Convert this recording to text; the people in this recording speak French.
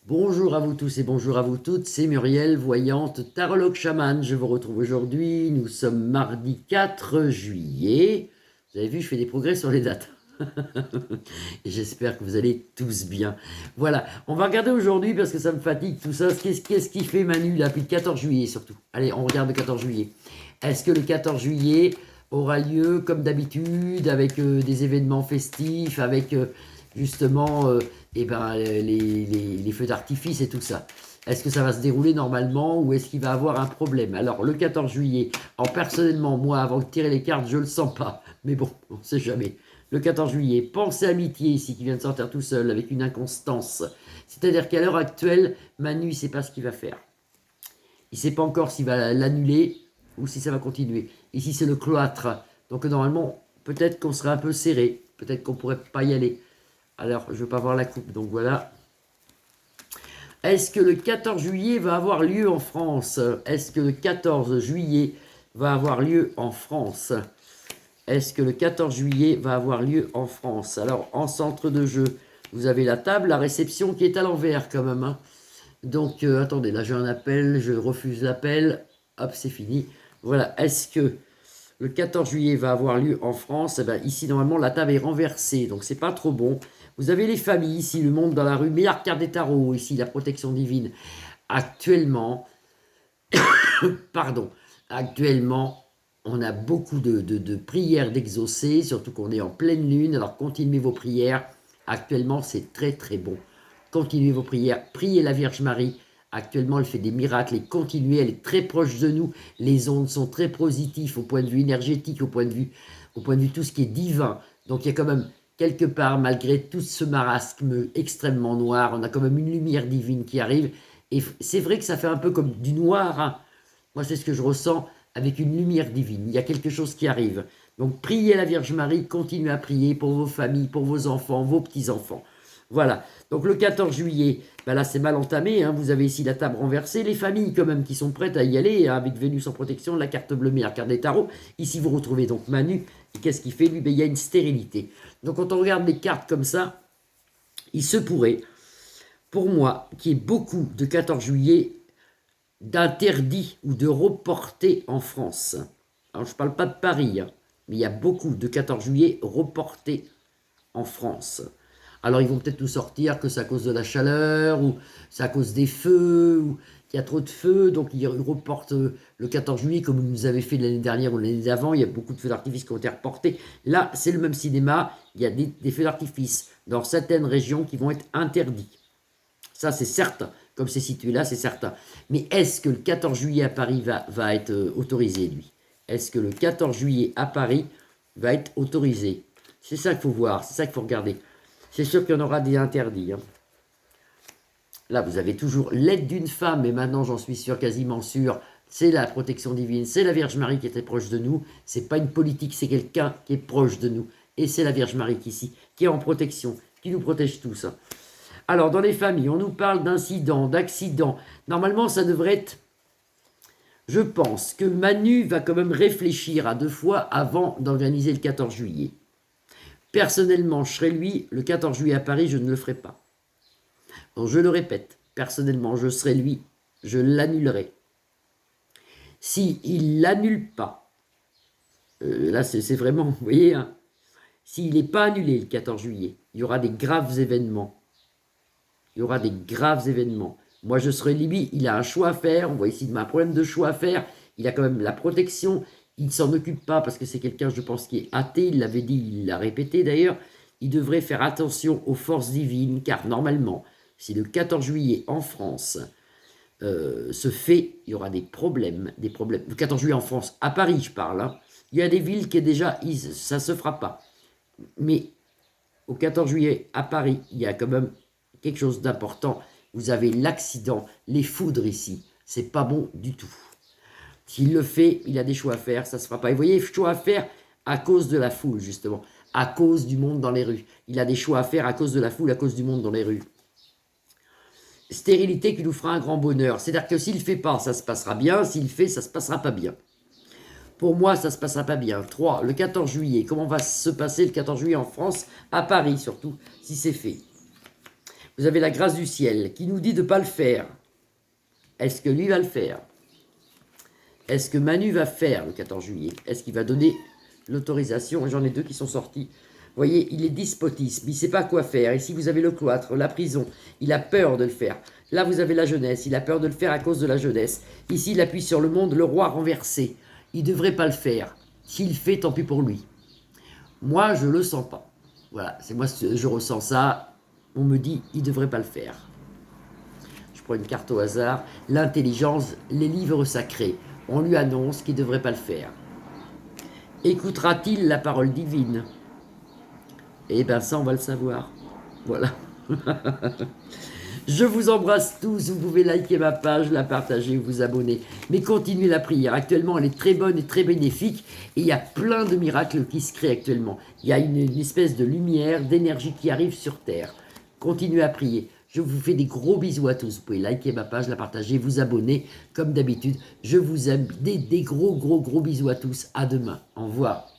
Bonjour à vous tous et bonjour à vous toutes, c'est Muriel, voyante, tarologue chamane. Je vous retrouve aujourd'hui, nous sommes mardi 4 juillet. Vous avez vu, je fais des progrès sur les dates. Et j'espère que vous allez tous bien. Voilà, on va regarder aujourd'hui parce que ça me fatigue tout ça. Qu'est-ce qui fait Manu là, depuis le 14 juillet surtout? Allez, on regarde le 14 juillet. Est-ce que le 14 juillet aura lieu comme d'habitude avec des événements festifs, avec justement les feux d'artifice et tout ça? Est-ce que ça va se dérouler normalement ou est-ce qu'il va avoir un problème? Alors, le 14 juillet, personnellement, moi, avant de tirer les cartes, je le sens pas. Mais bon, on ne sait jamais. Le 14 juillet, pensée amitié ici, qui vient de sortir tout seul, avec une inconstance. C'est-à-dire qu'à l'heure actuelle, Manu, il ne sait pas ce qu'il va faire. Il ne sait pas encore s'il va l'annuler ou si ça va continuer. Ici, c'est le cloître. Donc, normalement, peut-être qu'on serait un peu serré. Peut-être qu'on ne pourrait pas y aller. Alors, je ne veux pas voir la coupe, donc voilà. Est-ce que le 14 juillet va avoir lieu en France? Est-ce que le 14 juillet va avoir lieu en France? Est-ce que le 14 juillet va avoir lieu en France? Alors, en centre de jeu, vous avez la table, la réception qui est à l'envers quand même, hein. Donc, attendez, là j'ai un appel, je refuse l'appel. Hop, c'est fini. Voilà, est-ce que le 14 juillet va avoir lieu en France? Eh ben, ici, normalement, la table est renversée, donc c'est pas trop bon. Vous avez les familles, ici, le monde dans la rue, meilleure carte des tarots, ici, la protection divine. Actuellement, pardon, actuellement, on a beaucoup de prières d'exaucer, surtout qu'on est en pleine lune, alors continuez vos prières. Actuellement, c'est très très bon. Continuez vos prières, priez la Vierge Marie. Actuellement, elle fait des miracles et continuez, elle est très proche de nous. Les ondes sont très positives au point de vue énergétique, au point de vue tout ce qui est divin. Donc il y a quand même quelque part, malgré tout ce marasme extrêmement noir, on a quand même une lumière divine qui arrive. Et c'est vrai que ça fait un peu comme du noir, hein. Moi, c'est ce que je ressens avec une lumière divine. Il y a quelque chose qui arrive. Donc, priez la Vierge Marie, continuez à prier pour vos familles, pour vos enfants, vos petits-enfants. Voilà. Donc, le 14 juillet, ben là, c'est mal entamé, hein. Vous avez ici la table renversée. Les familles, quand même, qui sont prêtes à y aller, hein, avec Vénus en protection, la carte bleue, mais la carte des tarots. Ici, vous retrouvez donc Manu. Et qu'est-ce qu'il fait, lui? Ben, il y a une stérilité. Donc, quand on regarde les cartes comme ça, il se pourrait, pour moi, qu'il y ait beaucoup de 14 juillet d'interdit ou de reportés en France. Alors, je ne parle pas de Paris, hein, mais il y a beaucoup de 14 juillet reportés en France. Alors, ils vont peut-être nous sortir que c'est à cause de la chaleur, ou c'est à cause des feux, ou qu'il y a trop de feux, donc ils reportent le 14 juillet, comme ils nous avaient fait l'année dernière ou l'année d'avant. Il y a beaucoup de feux d'artifice qui ont été reportés. Là, c'est le même cinéma, il y a des feux d'artifice dans certaines régions qui vont être interdits. Ça, c'est certain. Comme c'est situé là, c'est certain. Mais est-ce que le 14 juillet à Paris va être autorisé, lui? Est-ce que le 14 juillet à Paris va être autorisé? C'est ça qu'il faut voir, c'est ça qu'il faut regarder. C'est sûr qu'il y en aura des interdits, hein. Là, vous avez toujours l'aide d'une femme, et maintenant, j'en suis sûr, quasiment sûr, c'est la protection divine, c'est la Vierge Marie qui est très proche de nous. C'est pas une politique, c'est quelqu'un qui est proche de nous. Et c'est la Vierge Marie qui est en protection, qui nous protège tous, hein. Alors, dans les familles, on nous parle d'incidents, d'accidents. Normalement, ça devrait être... Je pense que Manu va quand même réfléchir à deux fois avant d'organiser le 14 juillet. Personnellement, je serais lui, le 14 juillet à Paris, je ne le ferai pas. Donc, je le répète, personnellement, je serais lui, je l'annulerai. S'il l'annule pas, là c'est vraiment, vous voyez, hein, s'il n'est pas annulé le 14 juillet, il y aura des graves événements. Il y aura des graves événements. Moi, je serai Libye, il a un choix à faire. On voit ici un problème de choix à faire. Il a quand même la protection. Il ne s'en occupe pas parce que c'est quelqu'un, je pense, qui est athée. Il l'avait dit, il l'a répété d'ailleurs. Il devrait faire attention aux forces divines, car normalement, si le 14 juillet en France se fait, il y aura des problèmes. Le 14 juillet en France, à Paris, je parle, hein. Il y a des villes qui est déjà, ça ne se fera pas. Mais au 14 juillet à Paris, il y a quand même quelque chose d'important. Vous avez l'accident, les foudres ici. C'est pas bon du tout. S'il le fait, il a des choix à faire, ça ne se fera pas. Et vous voyez, choix à faire à cause de la foule, justement. À cause du monde dans les rues. Il a des choix à faire à cause de la foule, à cause du monde dans les rues. Stérilité qui nous fera un grand bonheur. C'est-à-dire que s'il ne fait pas, ça se passera bien. S'il fait, ça se passera pas bien. Pour moi, ça ne se passera pas bien. 3. Le 14 juillet. Comment va se passer le 14 juillet en France? À Paris, surtout, si c'est fait. Vous avez la grâce du ciel qui nous dit de ne pas le faire. Est-ce que lui va le faire? Est-ce que Manu va faire le 14 juillet? Est-ce qu'il va donner l'autorisation? J'en ai deux qui sont sortis. Vous voyez, il est despotisme, il ne sait pas quoi faire. Ici, vous avez le cloître, la prison, il a peur de le faire. Là, vous avez la jeunesse, il a peur de le faire à cause de la jeunesse. Ici, il appuie sur le monde, le roi renversé. Il ne devrait pas le faire. S'il le fait, tant pis pour lui. Moi, je ne le sens pas. Voilà, c'est moi, je ressens ça. On me dit, il ne devrait pas le faire. Je prends une carte au hasard. L'intelligence, les livres sacrés. On lui annonce qu'il ne devrait pas le faire. Écoutera-t-il la parole divine? Eh bien, ça, on va le savoir. Voilà. Je vous embrasse tous. Vous pouvez liker ma page, la partager, vous abonner. Mais continuez la prière. Actuellement, elle est très bonne et très bénéfique. Et il y a plein de miracles qui se créent actuellement. Il y a une espèce de lumière, d'énergie qui arrive sur Terre. Continuez à prier. Je vous fais des gros bisous à tous. Vous pouvez liker ma page, la partager, vous abonner. Comme d'habitude, je vous aime. Des gros bisous à tous. À demain. Au revoir.